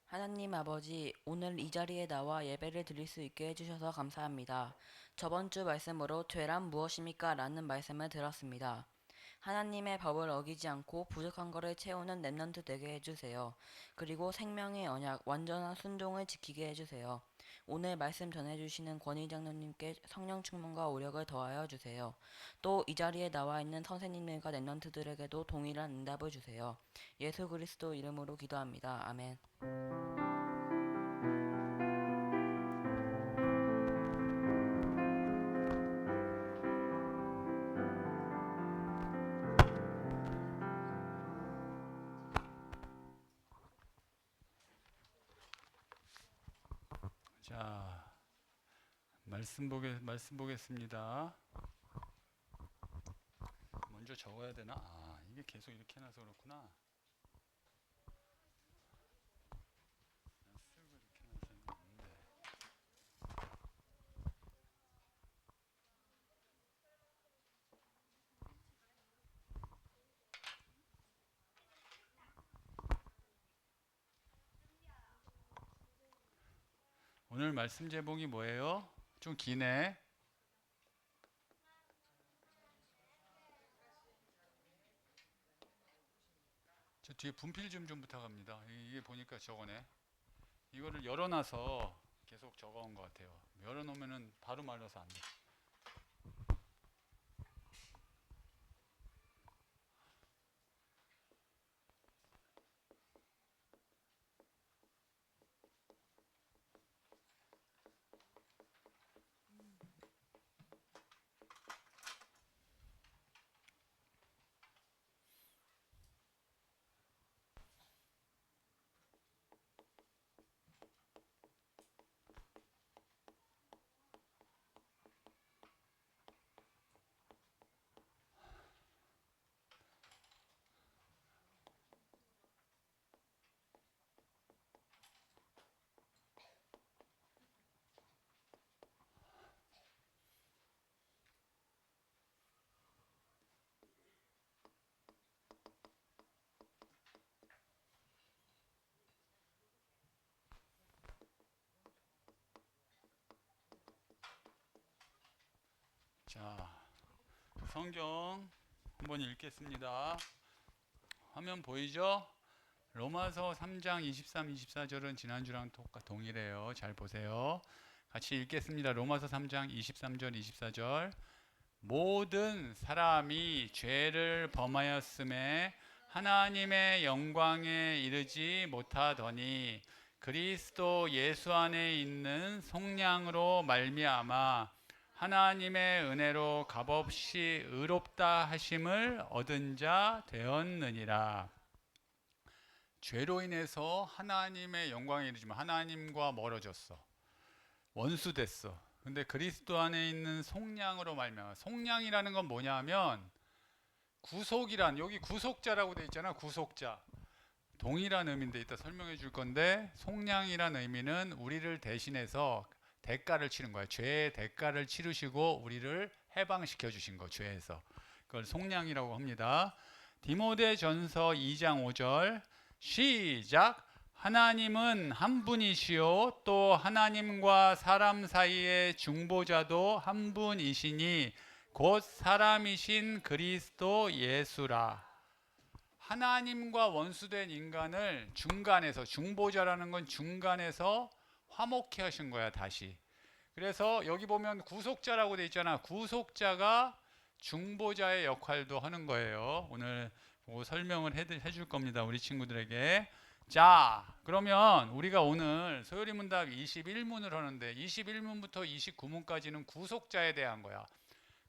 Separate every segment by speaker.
Speaker 1: 하나님 아버지, 오늘 이 자리에 나와 예배를 드릴 수 있게 해주셔서 감사합니다. 저번 주 말씀으로 죄란 무엇입니까? 라는 말씀을 들었습니다. 하나님의 법을 어기지 않고 부족한 것을 채우는 렘넌트 되게 해주세요. 그리고 생명의 언약, 완전한 순종을 지키게 해주세요. 오늘 말씀 전해주시는 권희 장로님께 성령 충만과 오력을 더하여 주세요. 또 이 자리에 나와 있는 선생님들과 렘넌트들에게도 동일한 응답을 주세요. 예수 그리스도 이름으로 기도합니다. 아멘.
Speaker 2: 자, 말씀 보겠습니다. 먼저 적어야 되나? 아, 이게 계속 이렇게 해놔서 그렇구나. 그냥 쓰고 이렇게 해놔서 있는데. 오늘 말씀 제목이 뭐예요? 좀 기네. 저 뒤에 분필 좀 부탁합니다. 이게 보니까 저거네. 이거를 열어놔서 계속 적어온 것 같아요. 열어놓으면은 바로 말라서 안 돼. 자, 성경 한번 읽겠습니다. 화면 보이죠? 로마서 3장 23, 24절은 지난주랑 동일해요. 잘 보세요. 같이 읽겠습니다. 로마서 3장 23절, 24절. 모든 사람이 죄를 범하였음에 하나님의 영광에 이르지 못하더니 그리스도 예수 안에 있는 속량으로 말미암아 하나님의 은혜로 값없이 의롭다 하심을 얻은 자 되었느니라. 죄로 인해서 하나님의 영광에 이르지만 하나님과 멀어졌어. 원수됐어. 근데 그리스도 안에 있는 속량으로 말미암아. 속량이라는 건 뭐냐면 구속이란, 여기 구속자라고 돼 있잖아. 구속자. 동일한 의미인데 이따 설명해 줄 건데, 속량이란 의미는 우리를 대신해서 대가를 치른 거야. 죄의 대가를 치르시고 우리를 해방시켜 주신 거, 죄에서. 그걸 속량이라고 합니다. 디모데전서 2장 5절 시작. 하나님은 한 분이시요 또 하나님과 사람 사이의 중보자도 한 분이시니 곧 사람이신 그리스도 예수라. 하나님과 원수된 인간을 중간에서, 중보자라는 건 중간에서 화목케 하신 거야, 다시. 그래서 여기 보면 구속자라고 돼 있잖아. 구속자가 중보자의 역할도 하는 거예요. 오늘 보고 설명을 해줄 겁니다, 우리 친구들에게. 자, 그러면 우리가 오늘 소요리 문답 21문을 하는데 21문부터 29문까지는 구속자에 대한 거야.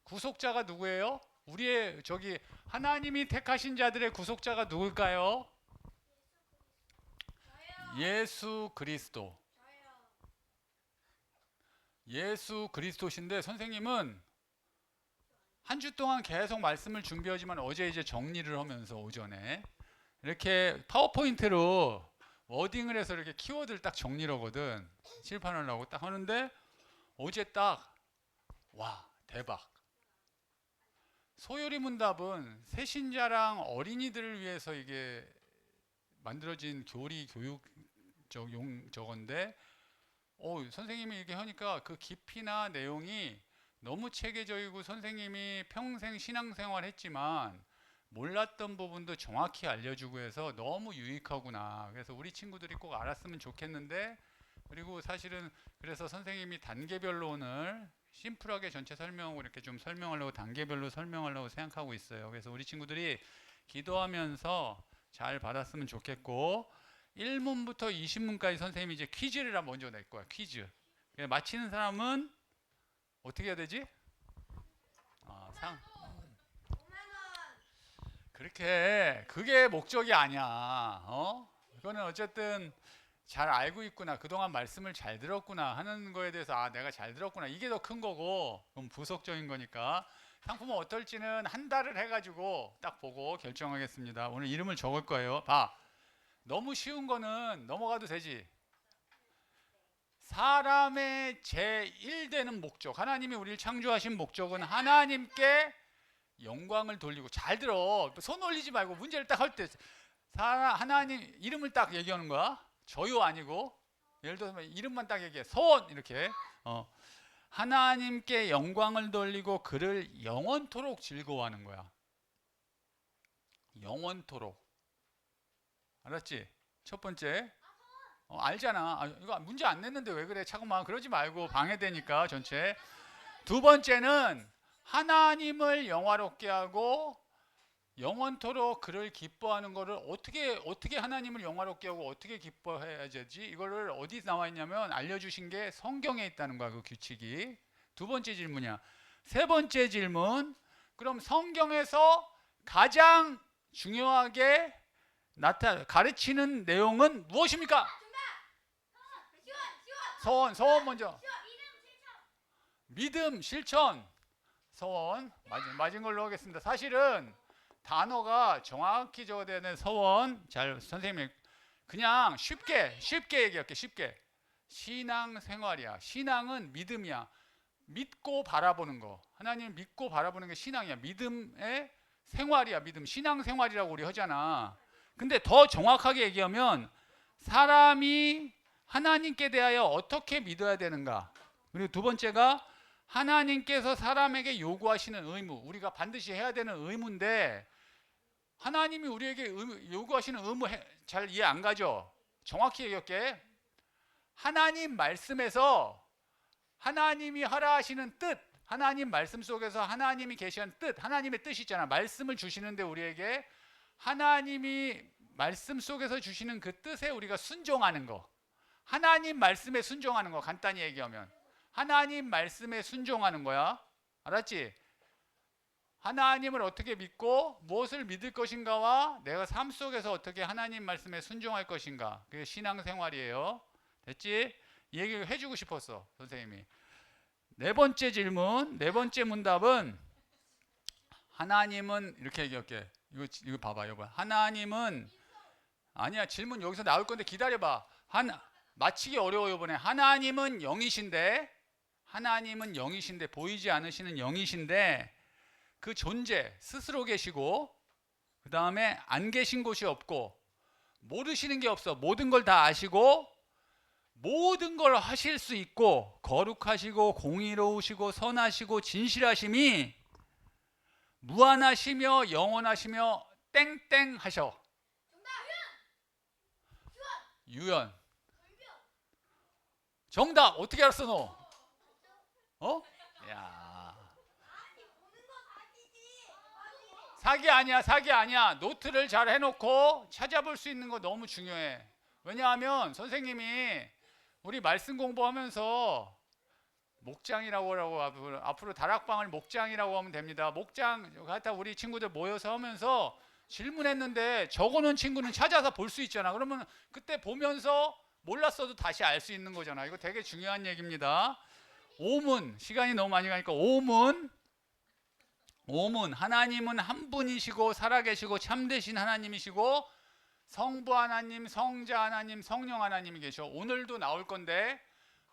Speaker 2: 구속자가 누구예요? 우리의 저기 하나님이 택하신 자들의 구속자가 누굴까요? 예수 그리스도. 예수 그리스도신데, 선생님은 한 주 동안 계속 말씀을 준비하지만 어제 이제 정리를 하면서 오전에 이렇게 파워포인트로 워딩을 해서 이렇게 키워드를 딱 정리를 하거든. 칠판하려고 딱 하는데 어제 딱, 와, 대박. 소요리 문답은 새신자랑 어린이들을 위해서 이게 만들어진 교리 교육 저건데 선생님이 이렇게 하니까 그 깊이나 내용이 너무 체계적이고 선생님이 평생 신앙생활 했지만 몰랐던 부분도 정확히 알려주고 해서 너무 유익하구나. 그래서 우리 친구들이 꼭 알았으면 좋겠는데, 그리고 사실은 그래서 선생님이 단계별로 오늘 심플하게 전체 설명하고 이렇게 좀 설명하려고 단계별로 설명하려고 생각하고 있어요. 그래서 우리 친구들이 기도하면서 잘 받았으면 좋겠고, 1문부터 20문까지 선생님이 이제 퀴즈를 먼저 낼 거야. 퀴즈. 맞히는 사람은 어떻게 해야 되지? 그게 목적이 아니야. 이거는 어쨌든 잘 알고 있구나, 그동안 말씀을 잘 들었구나 하는 거에 대해서 내가 잘 들었구나, 이게 더 큰 거고, 그럼 부속적인 거니까 상품은 어떨지는 한 달을 해가지고 딱 보고 결정하겠습니다. 오늘 이름을 적을 거예요. 봐, 너무 쉬운 거는 넘어가도 되지. 사람의 제1되는 목적, 하나님이 우리를 창조하신 목적은 하나님께 영광을 돌리고, 잘 들어, 손 올리지 말고 문제를 딱 할 때 하나님 이름을 딱 얘기하는 거야. 저요 아니고, 예를 들어서 이름만 딱 얘기해. 소원 이렇게. 하나님께 영광을 돌리고 그를 영원토록 즐거워하는 거야. 영원토록. 알았지? 첫 번째. 알잖아. 이거 문제 안 냈는데 왜 그래? 자꾸만 그러지 말고, 방해되니까 전체. 두 번째는 하나님을 영화롭게 하고 영원토록 그를 기뻐하는 거를 어떻게 하나님을 영화롭게 하고 어떻게 기뻐해야 되지? 이거를 어디 나와 있냐면 알려주신 게 성경에 있다는 거야, 그 규칙이. 두 번째 질문이야. 세 번째 질문. 그럼 성경에서 가장 중요하게 가르치는 내용은 무엇입니까? 서원 먼저. 믿음, 실천. 서원 맞은 걸로 하겠습니다. 사실은 단어가 정확히 적어되는 서원, 잘 선생님이 그냥 쉽게 얘기할게. 쉽게. 신앙생활이야. 신앙은 믿음이야. 믿고 바라보는 거. 하나님 믿고 바라보는 게 신앙이야. 믿음의 생활이야. 믿음. 신앙생활이라고 우리 하잖아. 근데 더 정확하게 얘기하면 사람이 하나님께 대하여 어떻게 믿어야 되는가. 그리고 두 번째가 하나님께서 사람에게 요구하시는 의무, 우리가 반드시 해야 되는 의무인데, 하나님이 우리에게 요구하시는 의무 잘 이해 안 가죠? 정확히 얘기할게. 하나님 말씀에서 하나님이 하라 하시는 뜻, 하나님 말씀 속에서 하나님이 계시는 뜻, 하나님의 뜻이 있잖아. 말씀을 주시는데 우리에게 하나님이 말씀 속에서 주시는 그 뜻에 우리가 순종하는 거. 하나님 말씀에 순종하는 거, 간단히 얘기하면 하나님 말씀에 순종하는 거야. 알았지? 하나님을 어떻게 믿고 무엇을 믿을 것인가와 내가 삶 속에서 어떻게 하나님 말씀에 순종할 것인가, 그게 신앙생활이에요. 됐지? 이 얘기를 해주고 싶었어, 선생님이. 네 번째 질문, 네 번째 문답은 하나님은, 이렇게 얘기할게. 이거 봐봐, 여보. 하나님은, 아니야, 질문 여기서 나올 건데 기다려봐. 맞히기 어려워요, 이번에. 하나님은 영이신데 보이지 않으시는 영이신데 그 존재 스스로 계시고, 그 다음에 안 계신 곳이 없고 모르시는 게 없어. 모든 걸 다 아시고 모든 걸 하실 수 있고, 거룩하시고 공의로우시고 선하시고 진실하심이 무한하시며 영원하시며 땡땡 하셔. 유연. 정답. 어떻게 알았어 너? 야, 사기 아니야. 노트를 잘 해놓고 찾아볼 수 있는 거 너무 중요해. 왜냐하면 선생님이 우리 말씀 공부하면서 목장이라고 하고, 앞으로 다락방을 목장이라고 하면 됩니다. 목장 갖다 우리 친구들 모여서 하면서 질문했는데 적어놓은 친구는 찾아서 볼 수 있잖아. 그러면 그때 보면서 몰랐어도 다시 알 수 있는 거잖아. 이거 되게 중요한 얘기입니다. 5문, 시간이 너무 많이 가니까 5문. 하나님은 한 분이시고 살아계시고 참되신 하나님이시고 성부 하나님, 성자 하나님, 성령 하나님이 계셔. 오늘도 나올 건데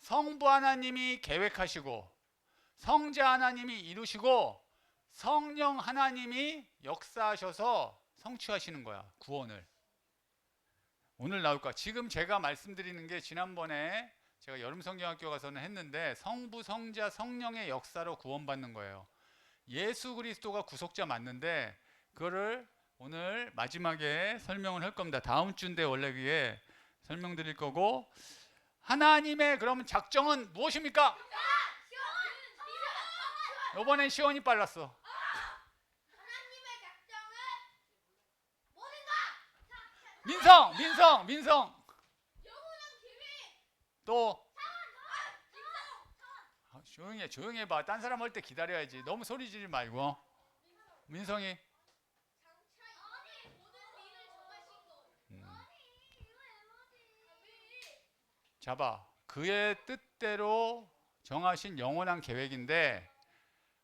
Speaker 2: 성부 하나님이 계획하시고 성자 하나님이 이루시고 성령 하나님이 역사하셔서 성취하시는 거야, 구원을. 오늘 나올까? 지금 제가 말씀드리는 게 지난번에 제가 여름성경학교 가서는 했는데 성부, 성자, 성령의 역사로 구원받는 거예요. 예수 그리스도가 구속자 맞는데 그거를 오늘 마지막에 설명을 할 겁니다. 다음 주인데 원래 그게 설명드릴 거고, 하나님의 그러면 작정은 무엇입니까? 이번엔 시원이 빨랐어. 민성. 또 조용히 해봐. 딴 사람 할 때 기다려야지. 너무 소리 지르지 말고. 민성이. 잡아. 그의 뜻대로 정하신 영원한 계획인데,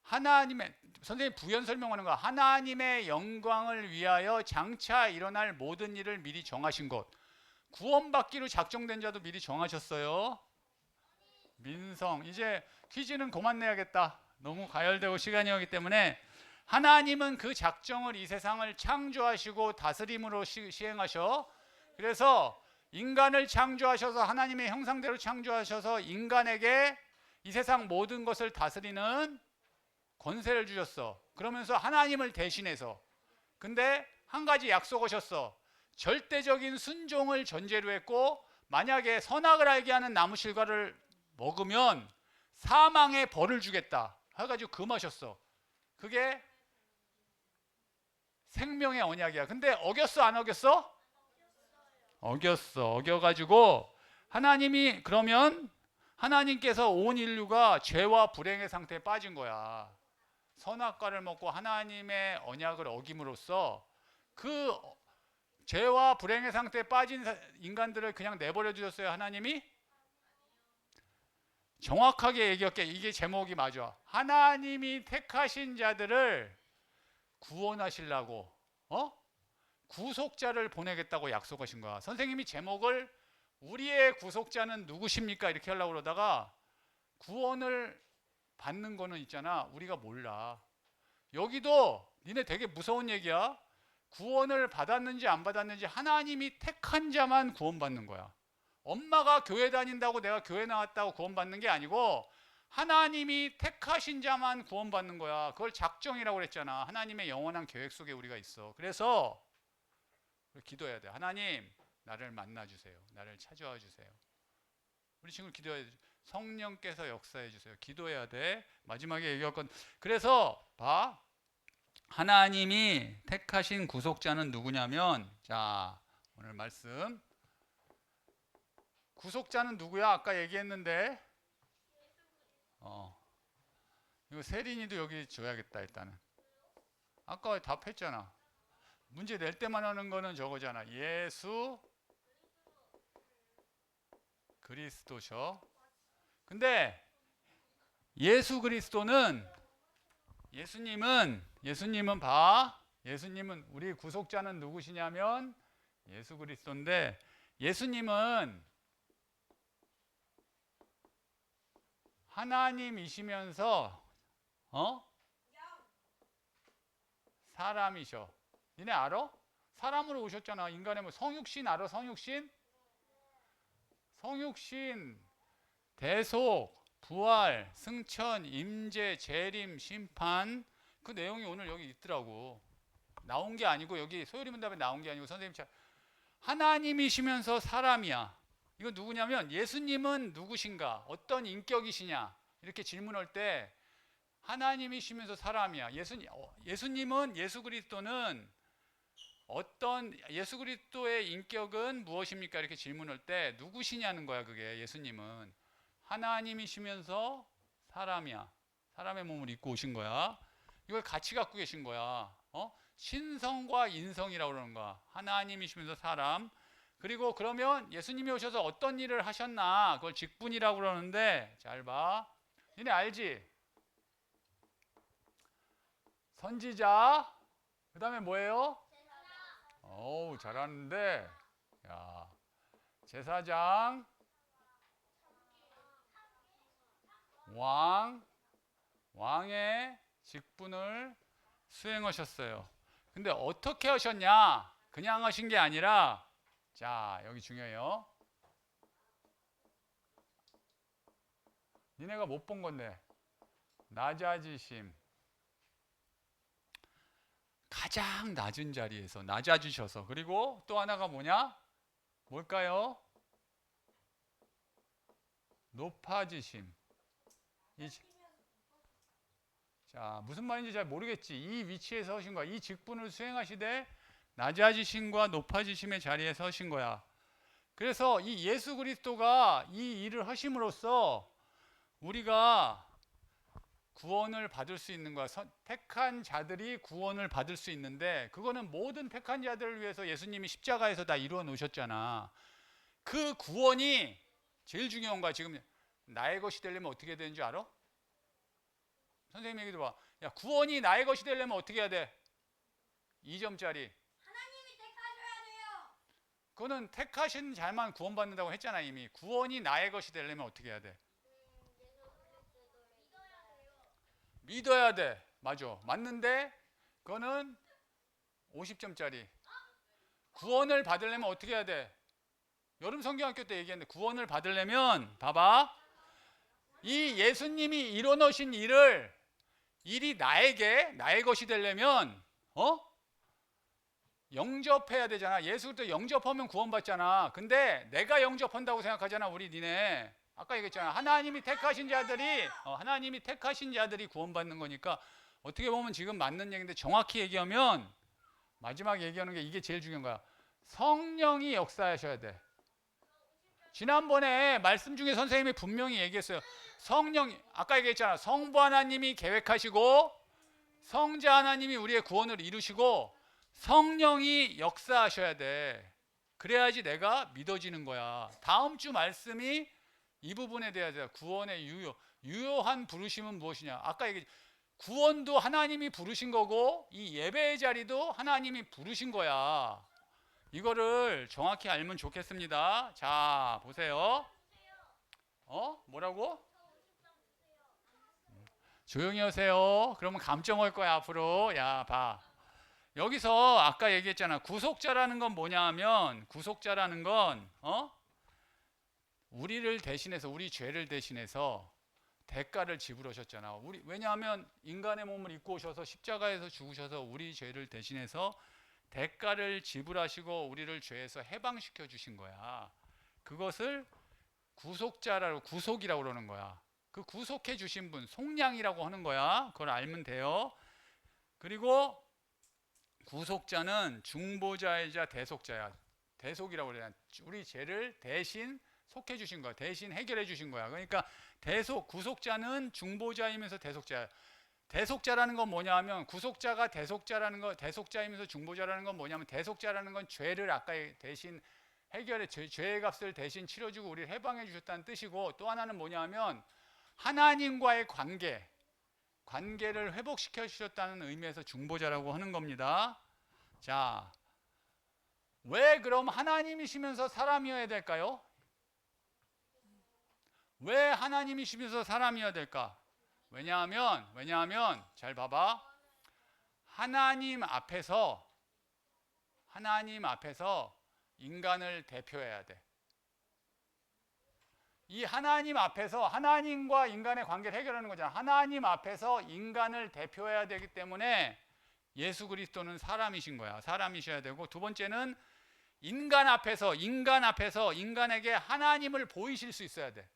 Speaker 2: 하나님의, 선생님 부연 설명하는 거, 하나님의 영광을 위하여 장차 일어날 모든 일을 미리 정하신 것. 구원받기로 작정된 자도 미리 정하셨어요. 민성. 이제 퀴즈는 그만 내야겠다. 너무 가열되고 시간이 오기 때문에, 하나님은 그 작정을 이 세상을 창조하시고 다스림으로 시행하셔. 그래서 인간을 창조하셔서 하나님의 형상대로 창조하셔서 인간에게 이 세상 모든 것을 다스리는 권세를 주셨어. 그러면서 하나님을 대신해서. 근데 한 가지 약속하셨어. 절대적인 순종을 전제로 했고, 만약에 선악을 알게 하는 나무 실과를 먹으면 사망의 벌을 주겠다 해가지고 금하셨어. 그게 생명의 언약이야. 근데 어겼어 안 어겼어? 어겼어. 어겨가지고 하나님이, 그러면 하나님께서 온 인류가 죄와 불행의 상태에 빠진 거야. 선악과를 먹고 하나님의 언약을 어김으로써 그 죄와 불행의 상태에 빠진 인간들을 그냥 내버려 두셨어요, 하나님이? 정확하게 얘기할게. 이게 제목이 맞아. 하나님이 택하신 자들을 구원하시려고 구속자를 보내겠다고 약속하신 거야. 선생님이 제목을 우리의 구속자는 누구십니까? 이렇게 하려고 그러다가 구원을 받는 거는 있잖아. 우리가 몰라. 여기도 니네 되게 무서운 얘기야. 구원을 받았는지 안 받았는지 하나님이 택한 자만 구원받는 거야. 엄마가 교회 다닌다고 내가 교회 나왔다고 구원받는 게 아니고 하나님이 택하신 자만 구원받는 거야. 그걸 작정이라고 그랬잖아. 하나님의 영원한 계획 속에 우리가 있어. 그래서 기도해야 돼. 하나님, 나를 만나주세요. 나를 찾아와 주세요. 우리 친구 기도해야 돼. 성령께서 역사해 주세요. 기도해야 돼. 마지막에 얘기할 건, 그래서 봐. 하나님이 택하신 구속자는 누구냐면, 자, 오늘 말씀, 구속자는 누구야? 아까 얘기했는데, 이거 세린이도 여기 줘야겠다. 일단은 아까 답했잖아. 문제 낼 때만 하는 거는 저거잖아. 예수 그리스도셔. 근데 예수 그리스도는, 예수님은 봐. 예수님은, 우리 구속자는 누구시냐면 예수 그리스도인데, 예수님은 하나님이시면서 사람이셔. 니네 알아? 사람으로 오셨잖아. 인간의 뭐 성육신 알아? 성육신, 대속, 부활, 승천, 임재, 재림, 심판. 그 내용이 오늘 여기 있더라고. 나온 게 아니고, 여기 소요리 문답에 나온 게 아니고, 선생님 하나님이시면서 사람이야. 이거 누구냐면, 예수님은 누구신가? 어떤 인격이시냐? 이렇게 질문할 때 하나님이시면서 사람이야. 예수님은, 예수 그리스도는 어떤, 예수 그리스도의 인격은 무엇입니까? 이렇게 질문할 때 누구시냐는 거야. 그게 예수님은 하나님이시면서 사람이야. 사람의 몸을 입고 오신 거야. 이걸 같이 갖고 계신 거야. 신성과 인성이라고 그러는 거야. 하나님이시면서 사람. 그리고 그러면 예수님이 오셔서 어떤 일을 하셨나? 그걸 직분이라고 그러는데, 잘 봐. 니네 알지? 선지자. 그 다음에 뭐예요? 어우, 잘하는데. 야, 제사장, 왕의 직분을 수행하셨어요. 근데 어떻게 하셨냐? 그냥 하신 게 아니라 자, 여기 중요해요. 니네가 못 본 건데. 낮아지심. 가장 낮은 자리에서 낮아지셔서. 그리고 또 하나가 뭐냐? 뭘까요? 높아지심. 자, 무슨 말인지 잘 모르겠지. 이 위치에 서신 거야. 이 직분을 수행하시되 낮아지심과 높아지심의 자리에 서신 거야. 그래서 이 예수 그리스도가 이 일을 하심으로써 우리가 구원을 받을 수 있는 거야. 택한 자들이 구원을 받을 수 있는데, 그거는 모든 택한 자들을 위해서 예수님이 십자가에서 다 이루어 놓으셨잖아. 그 구원이 제일 중요한 거야. 지금 나의 것이 되려면 어떻게 되는 줄 알아? 선생님 얘기 들어봐. 야, 구원이 나의 것이 되려면 어떻게 해야 돼? 2점짜리.
Speaker 3: 하나님이 택하셔야 돼요.
Speaker 2: 그거는 택하신 자만 구원받는다고 했잖아. 이미. 구원이 나의 것이 되려면 어떻게 해야 돼? 믿어야 돼. 맞아. 맞는데 그거는 50점짜리. 구원을 받으려면 어떻게 해야 돼? 여름 성경학교 때 얘기했는데, 구원을 받으려면 봐봐. 이 예수님이 이뤄놓으신 일이 나의 것이 되려면 영접해야 되잖아. 예수도 영접하면 구원받잖아. 근데 내가 영접한다고 생각하잖아. 니네. 아까 얘기했잖아. 하나님이 택하신 자들이 구원받는 거니까, 어떻게 보면 지금 맞는 얘기인데, 정확히 얘기하면 마지막 얘기하는 게 이게 제일 중요한 거야. 성령이 역사하셔야 돼. 지난번에 말씀 중에 선생님이 분명히 얘기했어요. 아까 얘기했잖아. 성부 하나님이 계획하시고 성자 하나님이 우리의 구원을 이루시고 성령이 역사하셔야 돼. 그래야지 내가 믿어지는 거야. 다음 주 말씀이 이 부분에 대해서 구원의 유효한 부르심은 무엇이냐. 아까 구원도 하나님이 부르신 거고 이 예배의 자리도 하나님이 부르신 거야. 이거를 정확히 알면 좋겠습니다. 자, 보세요. 뭐라고? 조용히 하세요. 그러면 감점 올 거야, 앞으로. 야, 봐. 여기서 아까 얘기했잖아. 구속자라는 건 뭐냐 하면, 구속자라는 건 우리를 대신해서, 우리 죄를 대신해서 대가를 지불하셨잖아. 왜냐하면 인간의 몸을 입고 오셔서 십자가에서 죽으셔서 우리 죄를 대신해서 대가를 지불하시고 우리를 죄에서 해방시켜 주신 거야. 그것을 구속이라고 그러는 거야. 그 구속해 주신 분, 속량이라고 하는 거야. 그걸 알면 돼요. 그리고 구속자는 중보자이자 대속자야. 대속이라고 그래요. 우리 죄를 대신 속해 주신 거야. 대신 해결해 주신 거야. 그러니까 구속자는 중보자이면서 대속자야. 대속자라는 건 뭐냐 하면, 구속자가 대속자이면서 중보자라는 건 뭐냐면, 대속자라는 건 죄를 아까 대신 해결해, 죄의 값을 대신 치러주고 우리를 해방해 주셨다는 뜻이고, 또 하나는 뭐냐 하면 하나님과의 관계를 회복시켜 주셨다는 의미에서 중보자라고 하는 겁니다. 자, 왜 그럼 하나님이시면서 사람이어야 될까요? 왜 하나님이시면서 사람이어야 될까? 왜냐하면 잘 봐봐. 하나님 앞에서 인간을 대표해야 돼. 이 하나님 앞에서 하나님과 인간의 관계를 해결하는 거잖아. 하나님 앞에서 인간을 대표해야 되기 때문에 예수 그리스도는 사람이신 거야. 사람이셔야 되고, 두 번째는 인간 앞에서 인간에게 하나님을 보이실 수 있어야 돼.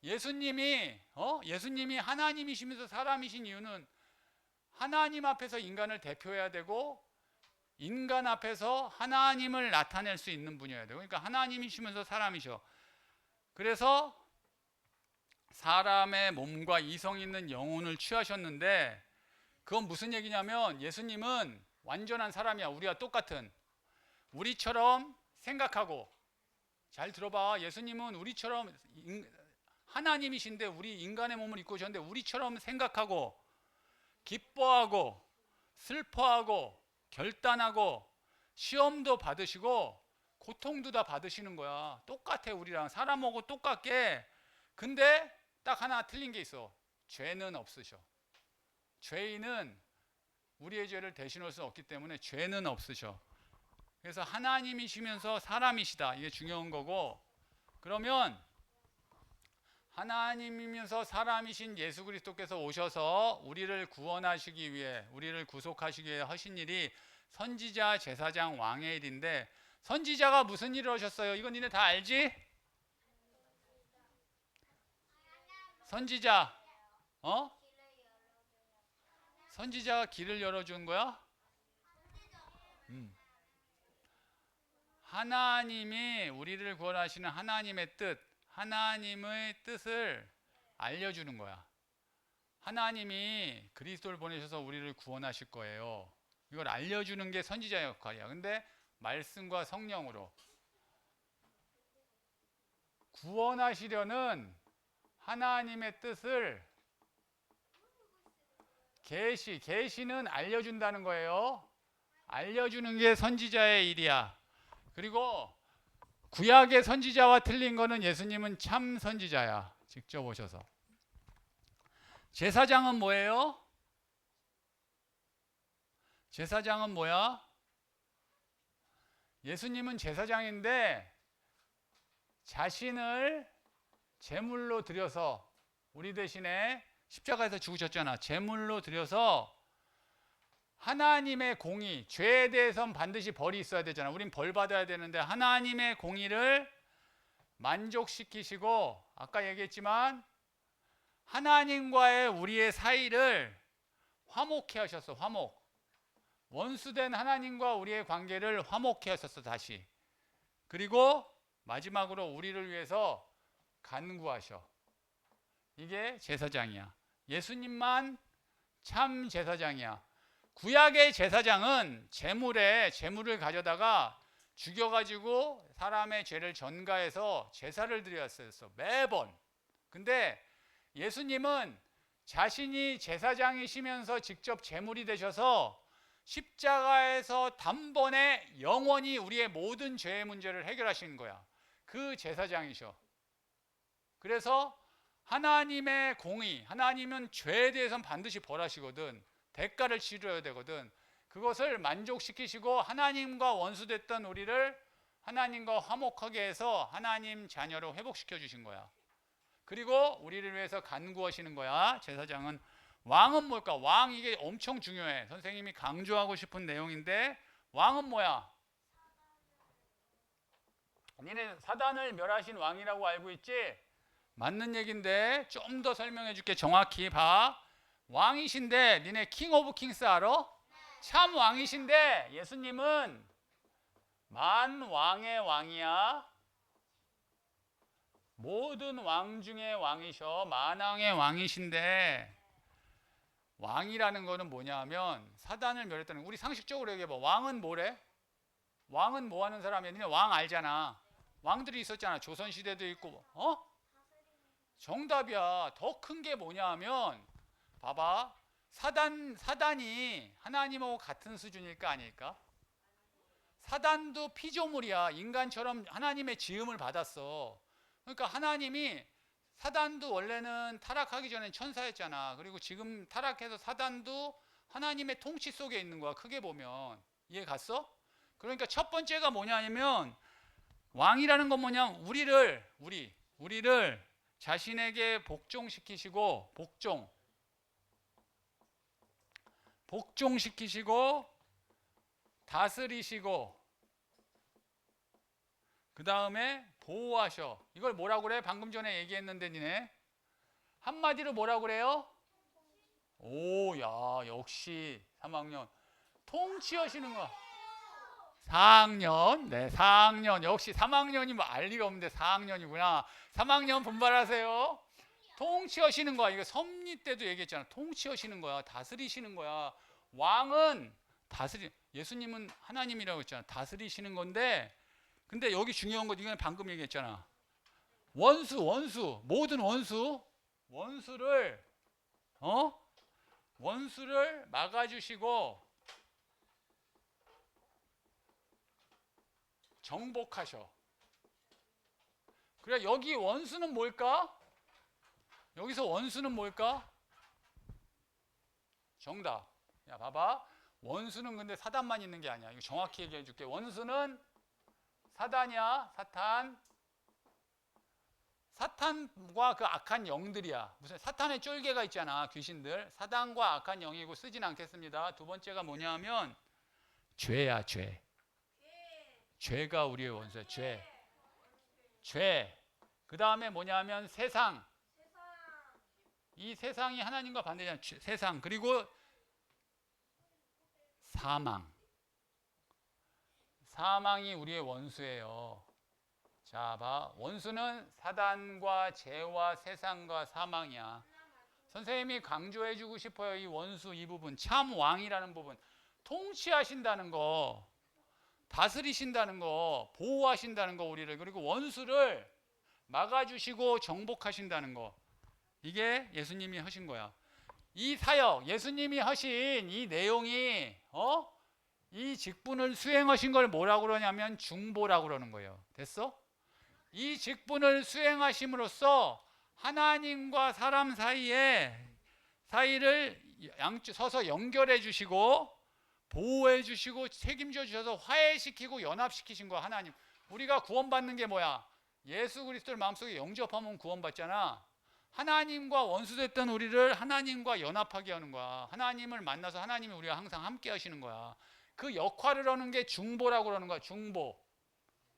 Speaker 2: 예수님이 하나님이시면서 사람이신 이유는 하나님 앞에서 인간을 대표해야 되고, 인간 앞에서 하나님을 나타낼 수 있는 분이어야 돼요. 그러니까 하나님이시면서 사람이셔. 그래서 사람의 몸과 이성 있는 영혼을 취하셨는데, 그건 무슨 얘기냐면, 예수님은 완전한 사람이야. 우리와 똑같은. 우리처럼 생각하고, 잘 들어봐. 예수님은 우리처럼 하나님이신데 우리 인간의 몸을 입고 오셨는데, 우리처럼 생각하고 기뻐하고 슬퍼하고 결단하고 시험도 받으시고 고통도 다 받으시는 거야. 똑같아. 우리랑 사람하고 똑같게. 근데 딱 하나 틀린 게 있어. 죄는 없으셔. 죄인은 우리의 죄를 대신할 수 없기 때문에 죄는 없으셔. 그래서 하나님이시면서 사람이시다. 이게 중요한 거고, 그러면 하나님이면서 사람이신 예수 그리스도께서 오셔서 우리를 구원하시기 위해, 우리를 구속하시기 위해 하신 일이 선지자, 제사장, 왕의 일인데, 선지자가 무슨 일을 하셨어요? 이건 니네 다 알지? 선지자, 선지자가 길을 열어준 거야? 하나님이 우리를 구원하시는 하나님의 뜻, 하나님의 뜻을 알려주는 거야. 하나님이 그리스도를 보내셔서 우리를 구원하실 거예요. 이걸 알려주는 게 선지자의 역할이야. 근데 말씀과 성령으로 구원하시려는 하나님의 뜻을 계시는 알려준다는 거예요. 알려주는 게 선지자의 일이야. 그리고 구약의 선지자와 틀린 거는 예수님은 참 선지자야. 직접 오셔서. 제사장은 뭐예요? 제사장은 뭐야? 예수님은 제사장인데 자신을 제물로 드려서, 우리 대신에 십자가에서 죽으셨잖아. 제물로 드려서 하나님의 공의, 죄에 대해서는 반드시 벌이 있어야 되잖아. 우린 벌 받아야 되는데 하나님의 공의를 만족시키시고, 아까 얘기했지만 하나님과의 우리의 사이를 화목케 하셨어. 화목. 원수된 하나님과 우리의 관계를 화목케 하셨어. 다시. 그리고 마지막으로 우리를 위해서 간구하셔. 이게 제사장이야. 예수님만 참 제사장이야. 구약의 제사장은 제물을 가져다가 죽여가지고 사람의 죄를 전가해서 제사를 드렸었어. 매번. 근데 예수님은 자신이 제사장이시면서 직접 제물이 되셔서 십자가에서 단번에 영원히 우리의 모든 죄의 문제를 해결하시는 거야. 그 제사장이셔. 그래서 하나님의 공의, 하나님은 죄에 대해서는 반드시 벌하시거든. 대가를 치러야 되거든. 그것을 만족시키시고 하나님과 원수됐던 우리를 하나님과 화목하게 해서 하나님 자녀로 회복시켜 주신 거야. 그리고 우리를 위해서 간구하시는 거야. 제사장은. 왕은 뭘까? 왕, 이게 엄청 중요해. 선생님이 강조하고 싶은 내용인데, 왕은 뭐야? 니네 사단을 멸하신 왕이라고 알고 있지? 맞는 얘기인데 좀 더 설명해 줄게. 정확히 봐. 왕이신데 니네 킹 오브 킹스 알아? 참 왕이신데 예수님은 만왕의 왕이야. 모든 왕 중에 왕이셔. 만왕의 왕이신데, 왕이라는 거는 뭐냐면 사단을 멸했다는, 우리 상식적으로 얘기해봐. 왕은 뭐래? 왕은 뭐 하는 사람이야? 니네 왕 알잖아. 왕들이 있었잖아. 조선시대도 있고. 정답이야. 더 큰 게 뭐냐면, 봐봐. 사단이 하나님하고 같은 수준일까 아닐까? 사단도 피조물이야. 인간처럼 하나님의 지음을 받았어. 그러니까 하나님이, 사단도 원래는 타락하기 전에 천사였잖아. 그리고 지금 타락해서 사단도 하나님의 통치 속에 있는 거야. 크게 보면. 이해 갔어? 그러니까 첫 번째가 뭐냐면, 왕이라는 건 뭐냐면 우리를 자신에게 복종시키시고, 복종시키시고 다스리시고, 그 다음에 보호하셔. 이걸 뭐라고 그래? 방금 전에 얘기했는데 니네 한마디로 뭐라고 그래요? 오, 야, 역시 3학년 통치하시는 거야. 4학년, 네, 4학년. 역시 3학년이 뭐 알 리가 없는데 4학년이구나. 3학년 분발하세요. 통치하시는 거야. 이거 섭리 때도 얘기했잖아. 통치하시는 거야. 다스리시는 거야. 왕은 예수님은 하나님이라고 했잖아. 다스리시는 건데, 근데 여기 중요한 거, 이건 방금 얘기했잖아. 모든 원수를 막아주시고 정복하셔. 그래, 여기 원수는 뭘까? 여기서 원수는 뭘까? 정답. 야, 봐봐. 원수는 근데 사단만 있는 게 아니야. 이거 정확히 얘기해 줄게. 원수는 사단이야. 사탄과 그 악한 영들이야. 무슨 사탄의 쫄개가 있잖아. 귀신들. 사단과 악한 영이고 쓰진 않겠습니다. 두 번째가 뭐냐면 죄야, 죄. 죄가 우리의 원수야. 죄. 그 다음에 뭐냐면 세상. 이 세상이 하나님과 반대잖아. 세상. 그리고 사망이 우리의 원수예요. 자, 봐. 원수는 사단과 죄와 세상과 사망이야. 선생님이 강조해주고 싶어요. 이 원수 이 부분. 참 왕이라는 부분. 통치하신다는 거. 다스리신다는 거. 보호하신다는 거 우리를. 그리고 원수를 막아주시고 정복하신다는 거. 이게 예수님이 하신 거야. 이 사역, 예수님이 하신 이 내용이 이 직분을 수행하신 걸 뭐라고 그러냐면 중보라고 그러는 거예요. 됐어? 이 직분을 수행하심으로써 하나님과 사람 사이를 서서 연결해 주시고 보호해 주시고 책임져 주셔서 화해시키고 연합시키신 거야. 하나님. 우리가 구원받는 게 뭐야? 예수 그리스도를 마음속에 영접하면 구원받잖아. 하나님과 원수됐던 우리를 하나님과 연합하게 하는 거야. 하나님을 만나서 하나님이 우리와 항상 함께 하시는 거야. 그 역할을 하는 게 중보라고 그러는 거야. 중보.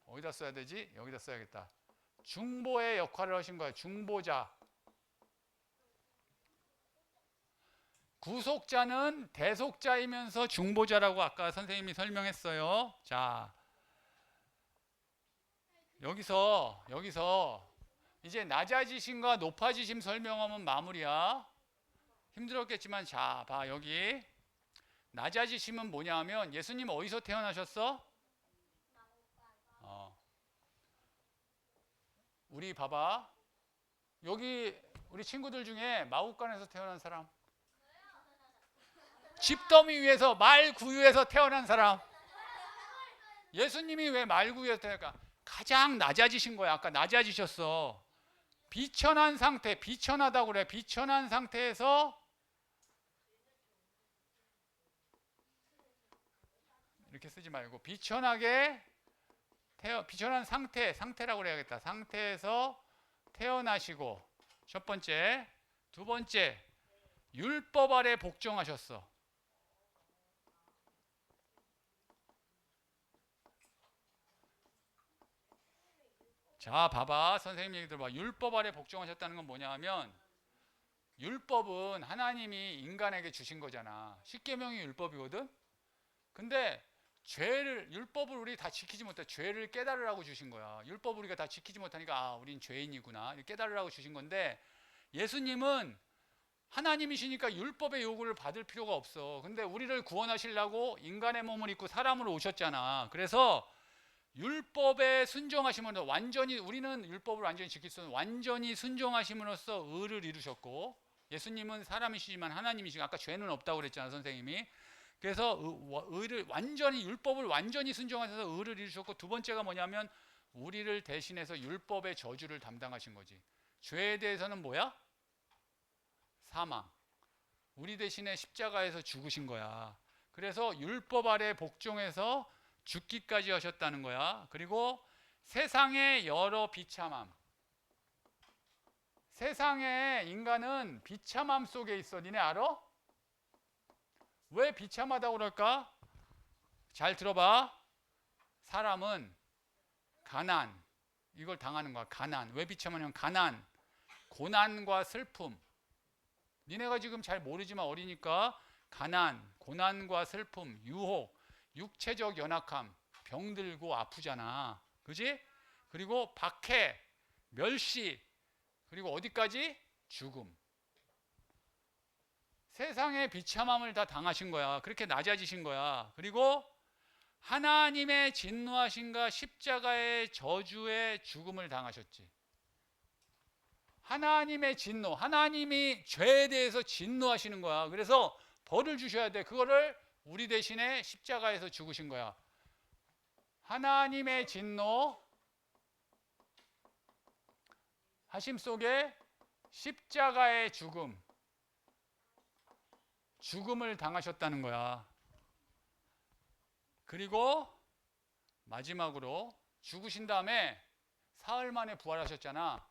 Speaker 2: 어디다 써야 되지? 여기다 써야겠다. 중보의 역할을 하신 거야. 중보자. 구속자는 대속자이면서 중보자라고 아까 선생님이 설명했어요. 자, 여기서 이제 낮아지심과 높아지심 설명하면 마무리야. 힘들었겠지만 자, 봐. 여기 낮아지심은 뭐냐면 예수님 어디서 태어나셨어? 우리 봐봐. 여기 우리 친구들 중에 마국간에서 태어난 사람, 집더미 위에서 말구유에서 태어난 사람. 예수님이 왜 말구유에서 태어날까? 가장 낮아지신 거야. 아까 낮아지셨어. 비천한 상태, 비천하다고 그래. 비천한 상태에서 이렇게 쓰지 말고 비천한 상태라고 그래야겠다. 상태에서 태어나시고 첫 번째, 두 번째 율법 아래 복종하셨어. 자, 봐봐. 선생님 얘기 들어봐. 율법 아래 복종하셨다는 건 뭐냐 하면 율법은 하나님이 인간에게 주신 거잖아. 십계명이 율법이거든. 근데 율법을 우리 다 지키지 못해. 죄를 깨달으라고 주신 거야. 율법을 우리가 다 지키지 못하니까 우린 죄인이구나 깨달으라고 주신 건데, 예수님은 하나님이시니까 율법의 요구를 받을 필요가 없어. 근데 우리를 구원하시려고 인간의 몸을 입고 사람으로 오셨잖아. 그래서 율법에 순종하심으로써 우리는 율법을 완전히 지킬 수 있는 완전히 순종하심으로써 의를 이루셨고, 예수님은 사람이시지만 하나님이시고, 아까 죄는 없다고 그랬잖아 선생님이. 그래서 율법을 완전히 순종하셔서 의를 이루셨고, 두 번째가 뭐냐면 우리를 대신해서 율법의 저주를 담당하신 거지. 죄에 대해서는 뭐야? 사망. 우리 대신에 십자가에서 죽으신 거야. 그래서 율법 아래 복종해서 죽기까지 하셨다는 거야. 그리고 세상의 여러 비참함. 세상에 인간은 비참함 속에 있어. 니네 알아? 왜 비참하다고 그럴까? 잘 들어봐. 사람은 가난, 이걸 당하는 거야. 가난. 왜 비참하냐면 가난, 고난과 슬픔. 니네가 지금 잘 모르지만 어리니까 가난, 고난과 슬픔, 유혹, 육체적 연약함, 병들고 아프잖아. 그지? 그리고 박해, 멸시, 그리고 어디까지? 죽음. 세상의 비참함을 다 당하신 거야. 그렇게 낮아지신 거야. 그리고 하나님의 진노하심과 십자가의 저주의 죽음을 당하셨지. 하나님의 진노, 하나님이 죄에 대해서 진노하시는 거야. 그래서 벌을 주셔야 돼. 그거를 우리 대신에 십자가에서 죽으신 거야. 하나님의 진노 하심 속에 십자가의 죽음을 당하셨다는 거야. 그리고 마지막으로 죽으신 다음에 사흘 만에 부활하셨잖아.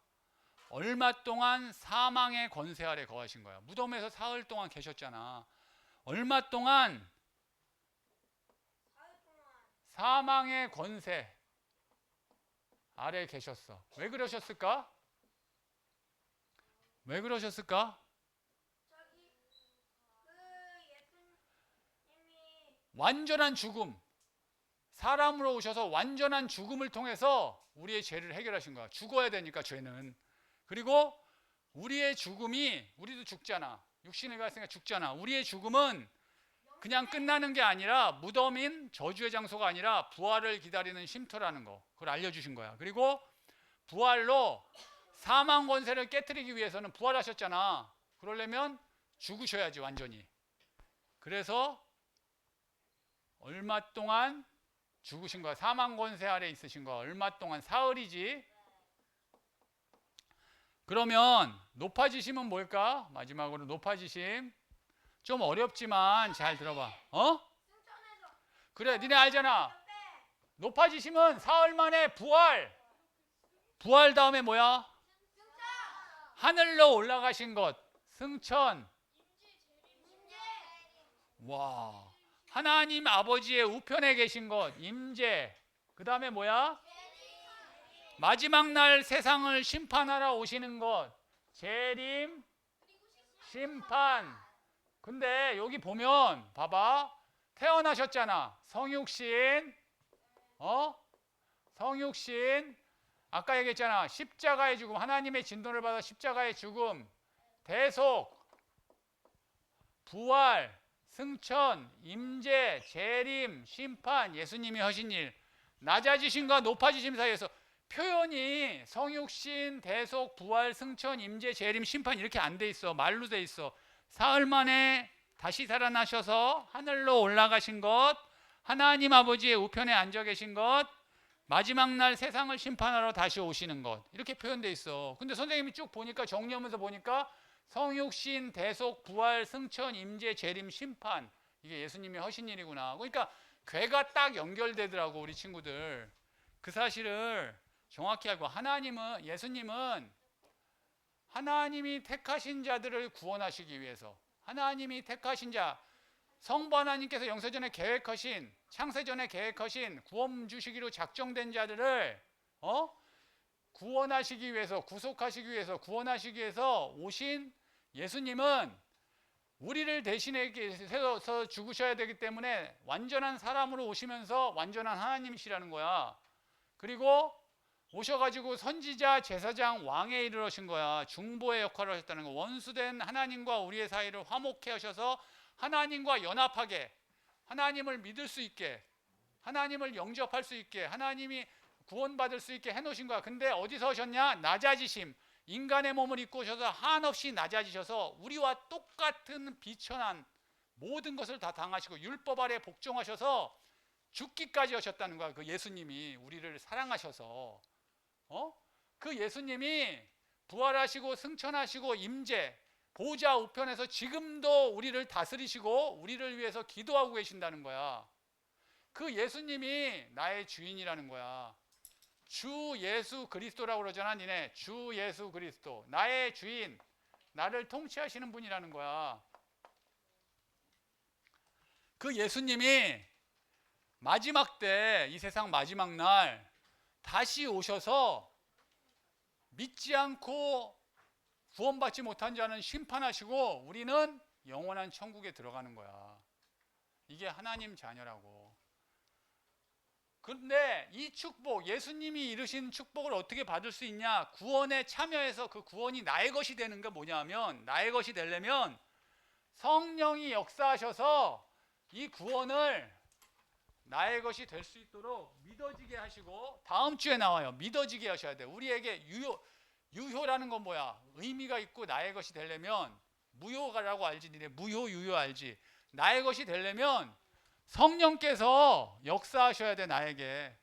Speaker 2: 얼마 동안 사망의 권세 아래 거하신 거야. 무덤에서 사흘 동안 계셨잖아. 얼마 동안 사망의 권세 아래 계셨어. 왜 그러셨을까? 왜 그러셨을까?
Speaker 3: 저기 예수님이
Speaker 2: 완전한 죽음. 사람으로 오셔서 완전한 죽음을 통해서 우리의 죄를 해결하신 거야. 죽어야 되니까 죄는. 그리고 우리의 죽음이, 우리도 죽잖아. 육신을 갔으니까 죽잖아. 우리의 죽음은 그냥 끝나는 게 아니라 무덤인 저주의 장소가 아니라 부활을 기다리는 쉼터라는 거. 그걸 알려주신 거야. 그리고 부활로 사망 권세를 깨트리기 위해서는 부활하셨잖아. 그러려면 죽으셔야지 완전히. 그래서 얼마 동안 죽으신 거야. 사망 권세 아래 있으신 거야. 얼마 동안? 사흘이지. 그러면 높아지심은 뭘까? 마지막으로 높아지심. 좀 어렵지만 잘 들어봐.
Speaker 3: 승천해서
Speaker 2: 그래, 니네 알잖아. 높아지심은 사흘 만에 부활. 부활 다음에 뭐야? 하늘로 올라가신 것. 승천. 와. 하나님 아버지의 우편에 계신 것. 임재. 그 다음에 뭐야? 마지막 날 세상을 심판하러 오시는 것. 재림. 심판. 근데 여기 보면 봐봐. 태어나셨잖아. 성육신. 성육신. 아까 얘기했잖아. 십자가의 죽음. 하나님의 진노를 받아 십자가의 죽음. 대속. 부활. 승천. 임재. 재림. 심판. 예수님이 하신 일. 낮아지심과 높아지심 사이에서 표현이 성육신, 대속, 부활, 승천, 임재, 재림, 심판 이렇게 안 돼 있어. 말로 돼 있어. 사흘 만에 다시 살아나셔서 하늘로 올라가신 것, 하나님 아버지의 우편에 앉아 계신 것, 마지막 날 세상을 심판하러 다시 오시는 것 이렇게 표현돼 있어. 근데 선생님이 쭉 보니까 정리하면서 보니까 성육신, 대속, 부활, 승천, 임재, 재림, 심판 이게 예수님이 하신 일이구나. 그러니까 괴가 딱 연결되더라고 우리 친구들. 그 사실을 정확히 알고 하나님은 예수님은 하나님이 택하신 자들을 구원하시기 위해서 하나님이 택하신 자 성부 하나님께서 영세전에 계획하신 창세전에 계획하신 구원 주시기로 작정된 자들을 구원하시기 위해서 구속하시기 위해서 구원하시기 위해서 오신 예수님은 우리를 대신해서 죽으셔야 되기 때문에 완전한 사람으로 오시면서 완전한 하나님이시라는 거야. 그리고 오셔가지고 선지자, 제사장, 왕에 이르러신 거야. 중보의 역할을 하셨다는 거. 원수된 하나님과 우리의 사이를 화목케 하셔서 하나님과 연합하게, 하나님을 믿을 수 있게, 하나님을 영접할 수 있게, 하나님이 구원받을 수 있게 해놓으신 거야. 근데 어디서 오셨냐? 낮아지심. 인간의 몸을 입고 오셔서 한없이 낮아지셔서 우리와 똑같은 비천한 모든 것을 다 당하시고 율법 아래 복종하셔서 죽기까지 하셨다는 거야. 그 예수님이 우리를 사랑하셔서 그 예수님이 부활하시고 승천하시고 임재 보좌 우편에서 지금도 우리를 다스리시고 우리를 위해서 기도하고 계신다는 거야. 그 예수님이 나의 주인이라는 거야. 주 예수 그리스도라고 그러잖아. 니네 주 예수 그리스도 나의 주인, 나를 통치하시는 분이라는 거야. 그 예수님이 마지막 때, 이 세상 마지막 날 다시 오셔서 믿지 않고 구원받지 못한 자는 심판하시고 우리는 영원한 천국에 들어가는 거야. 이게 하나님 자녀라고. 그런데 이 축복, 예수님이 이루신 축복을 어떻게 받을 수 있냐? 구원에 참여해서 그 구원이 나의 것이 되는 게 뭐냐면, 나의 것이 되려면 성령이 역사하셔서 이 구원을 나의 것이 될 수 있도록 믿어지게 하시고, 다음 주에 나와요. 믿어지게 하셔야 돼. 우리에게 유효라는 건 뭐야? 의미가 있고 나의 것이 되려면, 무효라고 알지? 니네 무효, 유효 알지? 나의 것이 되려면 성령께서 역사하셔야 돼. 나에게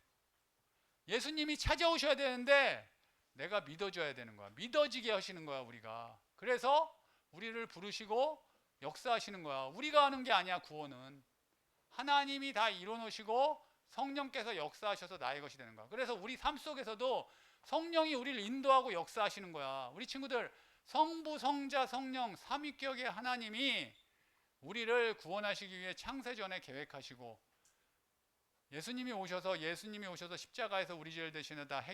Speaker 2: 예수님이 찾아오셔야 되는데 내가 믿어줘야 되는 거야. 믿어지게 하시는 거야 우리가. 그래서 우리를 부르시고 역사하시는 거야. 우리가 하는 게 아니야. 구원은 하나님이 다 이뤄놓으시고 성령께서 역사하셔서 나의 것이 되는 거야. 그래서 우리 삶 속에서도 성령이 우리를 인도하고 역사하시는 거야. 우리 친구들, 성부, 성자, 성령 삼위격의 하나님이 우리를 구원하시기 위해 창세전에 계획하시고 예수님이 오셔서 십자가에서 우리 죄를 대신해 다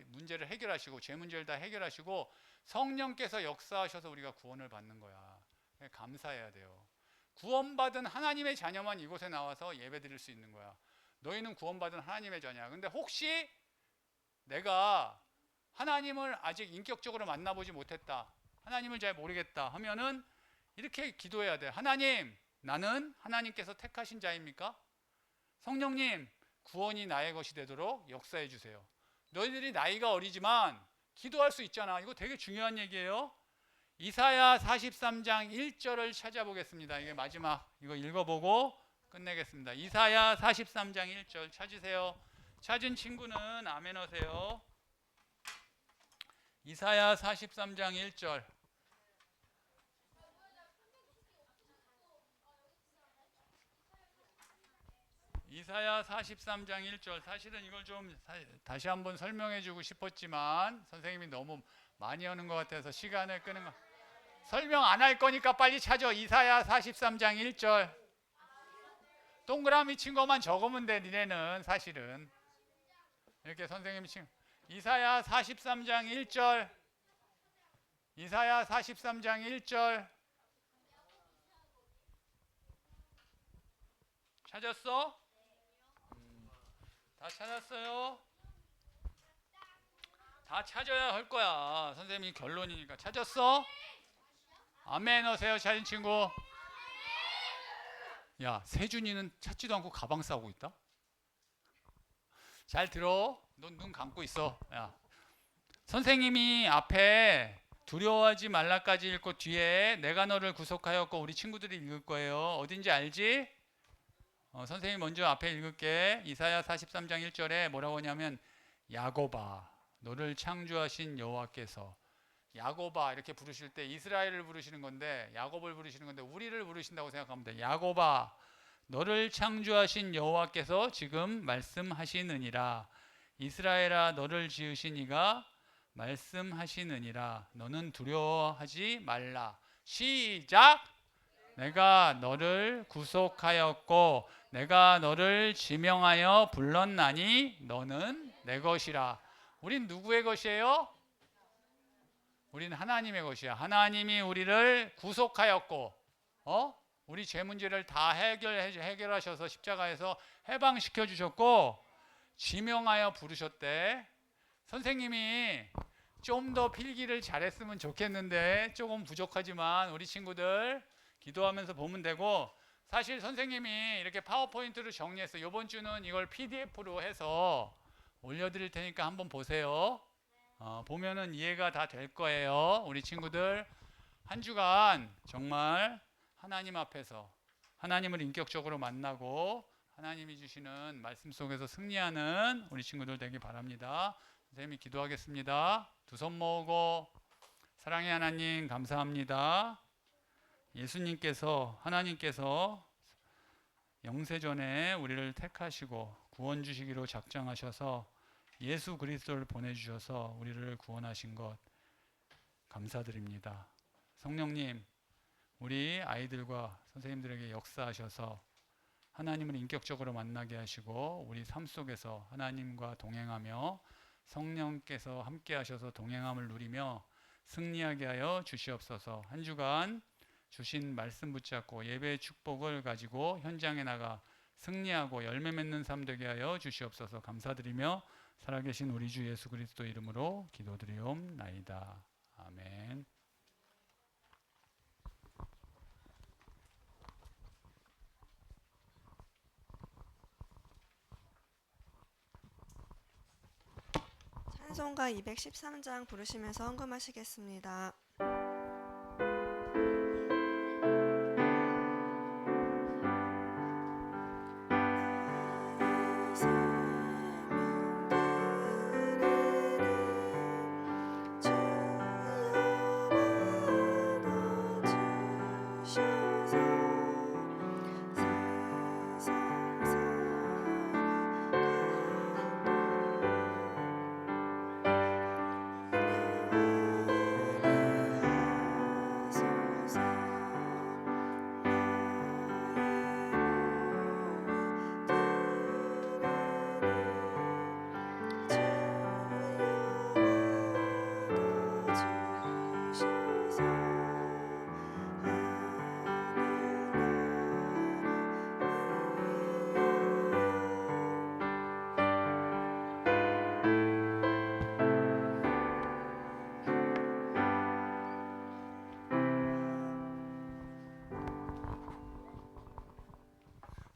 Speaker 2: 문제를 해결하시고 죄 문제를 다 해결하시고 성령께서 역사하셔서 우리가 구원을 받는 거야. 감사해야 돼요. 구원받은 하나님의 자녀만 이곳에 나와서 예배드릴 수 있는 거야. 너희는 구원받은 하나님의 자녀야. 근데 혹시 내가 하나님을 아직 인격적으로 만나보지 못했다, 하나님을 잘 모르겠다 하면은 이렇게 기도해야 돼. 하나님, 나는 하나님께서 택하신 자입니까? 성령님, 구원이 나의 것이 되도록 역사해 주세요. 너희들이 나이가 어리지만 기도할 수 있잖아. 이거 되게 중요한 얘기예요. 이사야 43장 1절을 찾아보겠습니다. 이게 마지막, 이거 읽어보고 끝내겠습니다. 이사야 43장 1절 찾으세요. 찾은 친구는 아멘 하세요. 이사야 43장 1절. 이사야 43장 1절. 사실은 이걸 좀 다시 한번 설명해 주고 싶었지만 선생님이 너무 많이 하는 것 같아서 시간을 끄는 거. 설명 안 할 거니까 빨리 찾아. 이사야 43장 1절. 동그라미 친 것만 적으면 돼. 니네는 사실은 이렇게 선생님이 친 이사야 43장 1절. 이사야 43장 1절. 찾았어? 다 찾았어요? 다 찾아야 할 거야. 선생님이 결론이니까. 찾았어? 아멘 하세요. 찾은 친구. 야, 세준이는 찾지도 않고 가방 싸고 있다? 잘 들어. 넌 눈 감고 있어. 야, 선생님이 앞에 두려워하지 말라까지 읽고 뒤에 내가 너를 구속하였고 우리 친구들이 읽을 거예요. 어딘지 알지? 선생님 먼저 앞에 읽을게. 이사야 43장 1절에 뭐라고 하냐면 야곱아, 너를 창조하신 여호와께서. 야곱아 이렇게 부르실 때 이스라엘을 부르시는 건데, 야곱을 부르시는 건데 우리를 부르신다고 생각하면 돼. 야곱아, 너를 창조하신 여호와께서 지금 말씀하시느니라. 이스라엘아, 너를 지으신 이가 말씀하시느니라. 너는 두려워하지 말라. 시작. 내가 너를 구속하였고 내가 너를 지명하여 불렀나니 너는 내 것이라. 우린 누구의 것이에요? 우린 하나님의 것이야. 하나님이 우리를 구속하였고 우리 죄 문제를 다 해결하셔서 십자가에서 해방시켜 주셨고 지명하여 부르셨대. 선생님이 좀 더 필기를 잘했으면 좋겠는데 조금 부족하지만 우리 친구들 기도하면서 보면 되고, 사실 선생님이 이렇게 파워포인트로 정리해서 이번 주는 이걸 PDF로 해서 올려드릴 테니까 한번 보세요. 보면은 이해가 다 될 거예요. 우리 친구들 한 주간 정말 하나님 앞에서 하나님을 인격적으로 만나고 하나님이 주시는 말씀 속에서 승리하는 우리 친구들 되기 바랍니다. 선생님이 기도하겠습니다. 두 손 모으고. 사랑의 하나님, 감사합니다. 예수님께서, 하나님께서 영세전에 우리를 택하시고 구원 주시기로 작정하셔서 예수 그리스도를 보내주셔서 우리를 구원하신 것 감사드립니다. 성령님, 우리 아이들과 선생님들에게 역사하셔서 하나님을 인격적으로 만나게 하시고 우리 삶 속에서 하나님과 동행하며 성령께서 함께 하셔서 동행함을 누리며 승리하게 하여 주시옵소서. 한 주간 주신 말씀 붙잡고 예배의 축복을 가지고 현장에 나가 승리하고 열매 맺는 삶 되게 하여 주시옵소서. 감사드리며 살아계신 우리 주 예수 그리스도 이름으로 기도드리옵나이다. 아멘.
Speaker 4: 찬송가 213장 부르시면서 헌금하시겠습니다. 주여 받아주셔서 세상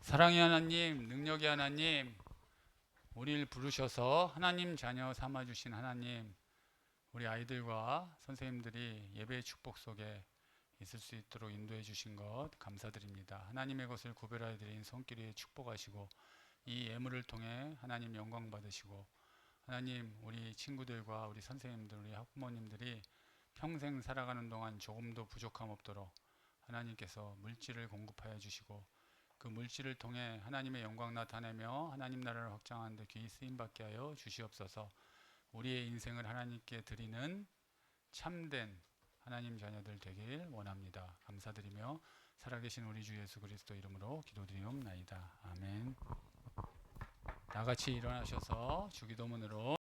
Speaker 2: 사랑의 하나님, 능력의 하나님, 우리를 부르셔서 하나님 자녀 삼아주신 하나님, 우리 아이들과 선생님들이 예배의 축복 속에 있을 수 있도록 인도해 주신 것 감사드립니다. 하나님의 것을 구별하여 드린 손길에 축복하시고 이 예물을 통해 하나님 영광 받으시고 하나님 우리 친구들과 우리 선생님들, 우리 학부모님들이 평생 살아가는 동안 조금도 부족함 없도록 하나님께서 물질을 공급하여 주시고 그 물질을 통해 하나님의 영광 나타내며 하나님 나라를 확장하는 데 귀히 쓰임받게 하여 주시옵소서. 우리의 인생을 하나님께 드리는 참된 하나님 자녀들 되길 원합니다. 감사드리며 살아계신 우리 주 예수 그리스도 이름으로 기도드리옵나이다. 아멘. 다 같이 일어나셔서 주기도문으로